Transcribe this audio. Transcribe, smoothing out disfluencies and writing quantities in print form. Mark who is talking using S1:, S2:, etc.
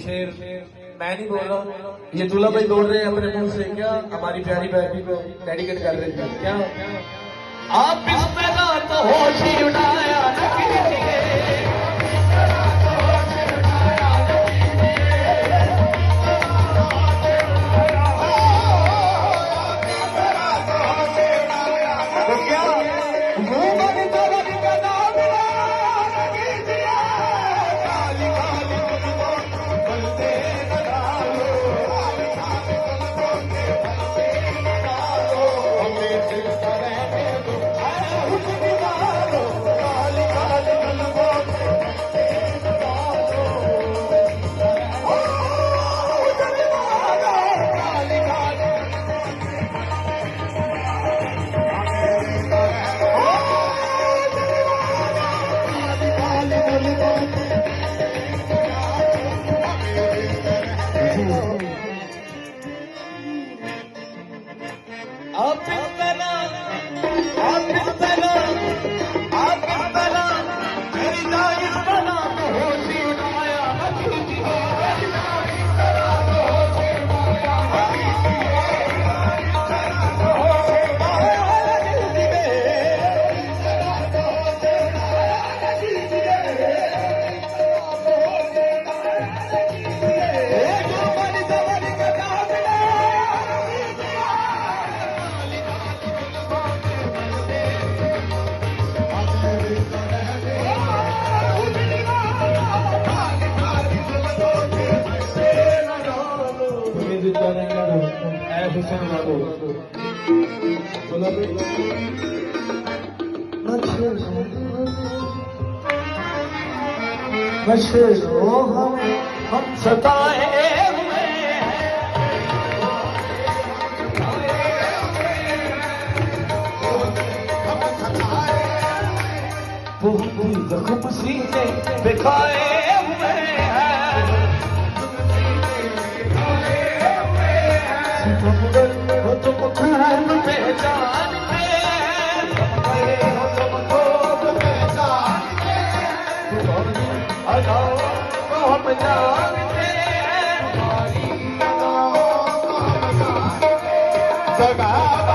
S1: शेर मैं नहीं बोल रहा हूँ, ये दूल्हा भाई बोल रहे हैं अपने मुंह से। क्या हमारी प्यारी बेबी को डेडिकेट कर रहे थे क्या? आप इस मैदान तो होश ही उठाया न कीजिए, मशहूर हम सताए हुए जख्म सीने दिखाए हुए हो तुम खूब पहचानते हो तुम खूब पहचानते अदा को हम जानते हैं हमारी सगा